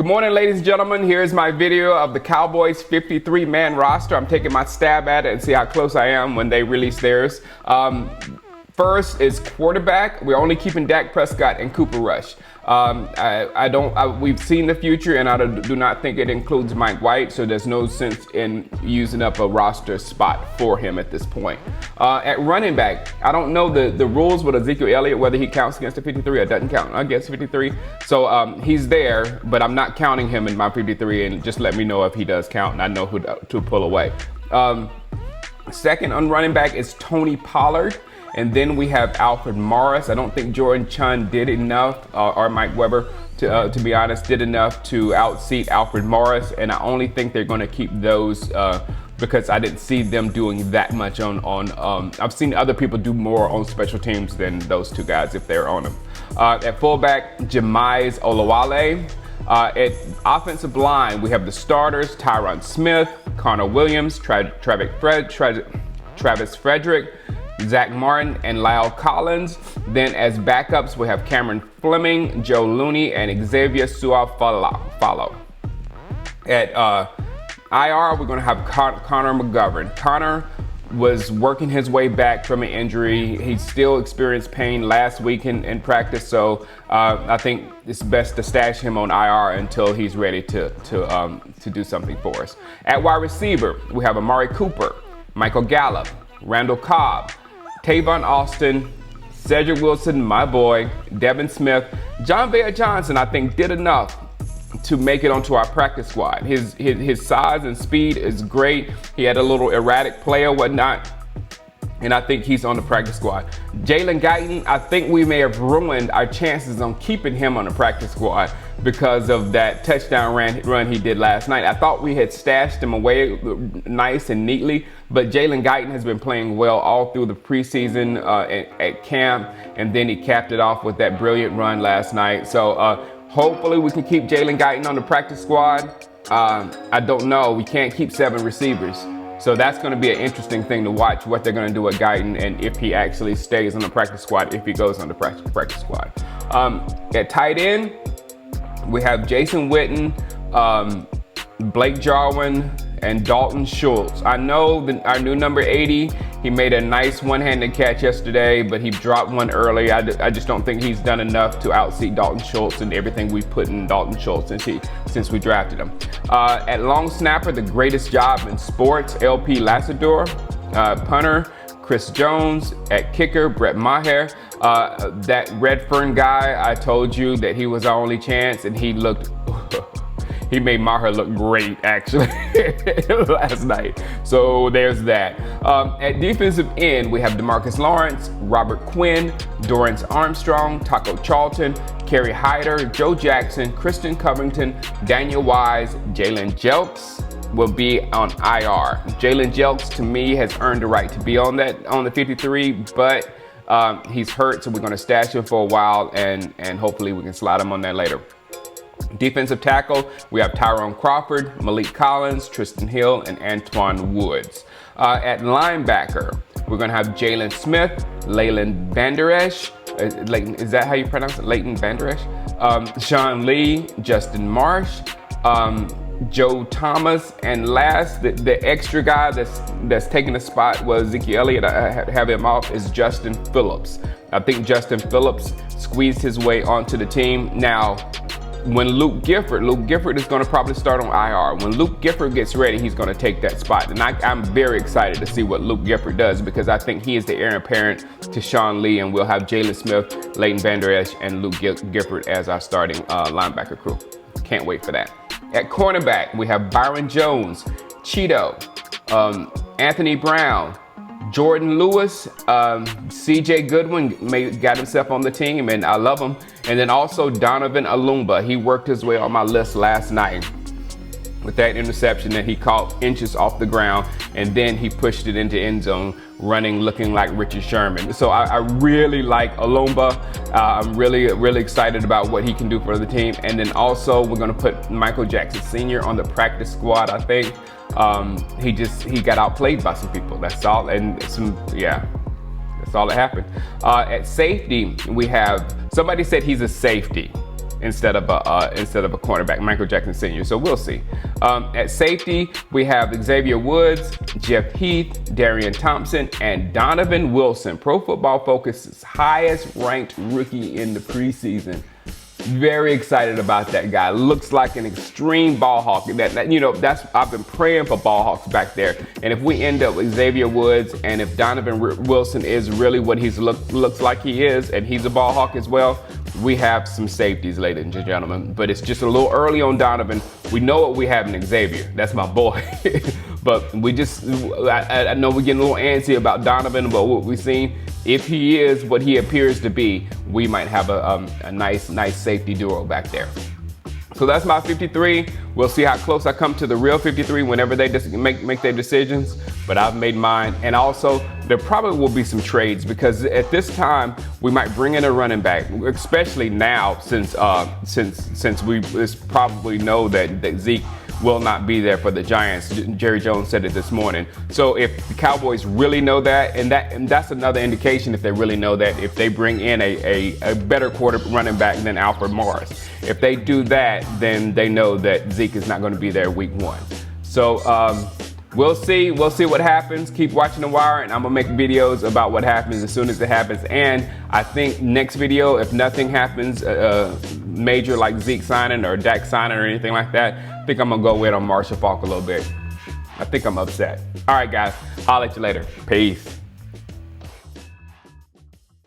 Good morning, ladies and gentlemen. Here's my video of the Cowboys 53-man roster. I'm taking my stab at it and see how close I am when they release theirs. First is quarterback. We're only keeping Dak Prescott and Cooper Rush. We've seen the future, and I do not think it includes Mike White, so there's no sense in using up a roster spot for him at this point. At running back, I don't know the rules with Ezekiel Elliott, whether he counts against the 53 or doesn't count against 53. So he's there, but I'm not counting him in my 53, and just let me know if he does count, and I know who to pull away. Second on running back is Tony Pollard. And then we have Alfred Morris. I don't think Jordan Chun did enough, or Mike Weber, to be honest, did enough to outseat Alfred Morris. And I only think they're going to keep those because I didn't see them doing that much on I've seen other people do more on special teams than those two guys if they're on them. At fullback, Jamize Olawale. At offensive line, we have the starters, Tyron Smith, Connor Williams, Travis Frederick, Zach Martin, and Lyle Collins. Then as backups, we have Cameron Fleming, Joe Looney, and Xavier Su'a-Falo. At IR, we're going to have Connor McGovern. Connor was working his way back from an injury. He still experienced pain last week in practice, so I think it's best to stash him on IR until he's ready to do something for us. At wide receiver, we have Amari Cooper, Michael Gallup, Randall Cobb, Tavon Austin, Cedric Wilson, my boy, Devin Smith. John Bear Johnson, I think, did enough to make it onto our practice squad. His size and speed is great. He had a little erratic play or whatnot, and I think he's on the practice squad. Jalen Guyton, I think we may have ruined our chances on keeping him on the practice squad because of that touchdown run he did last night. I thought we had stashed him away nice and neatly, but Jalen Guyton has been playing well all through the preseason at camp, and then he capped it off with that brilliant run last night. So hopefully we can keep Jalen Guyton on the practice squad. I don't know. We can't keep 7 receivers. So that's going to be an interesting thing to watch, what they're going to do with Guyton and if he actually stays on the practice squad, if he goes on the practice squad. At tight end, we have Jason Witten, Blake Jarwin, and Dalton Schultz. I know our new number 80, he made a nice one-handed catch yesterday, but he dropped one early. I just don't think he's done enough to outseat Dalton Schultz and everything we put in Dalton Schultz since we drafted him. At long snapper, the greatest job in sports, LP Lasador. Punter, Chris Jones. At kicker, Brett Maher. That Redfern guy, I told you that he was our only chance, and he looked he made Maher look great, actually, last night. So there's that. At defensive end, we have DeMarcus Lawrence, Robert Quinn, Dorrance Armstrong, Taco Charlton, Kerry Hyder, Joe Jackson, Christian Covington, Daniel Wise, Jalen Jelks will be on IR. Jalen Jelks, to me, has earned the right to be on the 53, but he's hurt, so we're going to stash him for a while, and hopefully we can slide him on there later. Defensive tackle, we have Tyrone Crawford, Malik Collins, Tristan Hill, and Antoine Woods. At linebacker, we're going to have Jalen Smith, Leighton Vander Esch. Is that how you pronounce it? Leighton Vander Esch? Sean Lee, Justin Marsh, Joe Thomas, and last, the extra guy that's taking the spot was Ezekiel Elliott. I have him off, is Justin Phillips. I think Justin Phillips squeezed his way onto the team. Now, when Luke Gifford is going to probably start on IR. When Luke Gifford gets ready, he's going to take that spot. And I'm very excited to see what Luke Gifford does, because I think he is the heir apparent to Sean Lee, and we'll have Jalen Smith, Leighton Vander Esch, and Luke Gifford as our starting linebacker crew. Can't wait for that. At cornerback, we have Byron Jones, Cheeto, Anthony Brown, Jordan Lewis, CJ Goodwin got himself on the team, and I love him. And then also Donovan Alumba. He worked his way on my list last night with that interception that he caught inches off the ground, and then he pushed it into end zone, looking like Richard Sherman. So I really like Alumba. I'm really excited about what he can do for the team. And then also we're going to put Michael Jackson Sr. on the practice squad, I think. He got outplayed by some people. That's all. And that's all that happened. At safety, we have, somebody said he's a safety. instead of a cornerback, Michael Jackson Sr. So we'll see. At safety, we have Xavier Woods, Jeff Heath, Darian Thompson, and Donovan Wilson, Pro Football Focus's highest ranked rookie in the preseason. Very excited about that guy. Looks like an extreme ball hawk. I've been praying for ball hawks back there. And if we end up with Xavier Woods, and if Donovan Wilson is really what he looks like he is, and he's a ball hawk as well, we have some safeties, ladies and gentlemen. But it's just a little early on Donovan. We know what we have in Xavier. That's my boy. But I know we're getting a little antsy about Donovan, but what we've seen, if he is what he appears to be, we might have a nice safety duo back there. So that's my 53. We'll see how close I come to the real 53 whenever they make their decisions. But I've made mine. And also, there probably will be some trades, because at this time we might bring in a running back, especially now since we probably know that Zeke will not be there for the Giants. Jerry Jones said it this morning. So if the Cowboys really know that, and that's another indication, if they really know that, if they bring in a better running back than Alfred Morris. If they do that, then they know that Zeke is not going to be there week 1. So we'll see what happens. Keep watching The Wire, and I'm gonna make videos about what happens as soon as it happens. And I think next video, if nothing happens major like Zeke signing or Dak signing or anything like that, I think I'm gonna go in on Marshall Faulk a little bit. I think I'm upset. All right, guys, I'll let you later. Peace.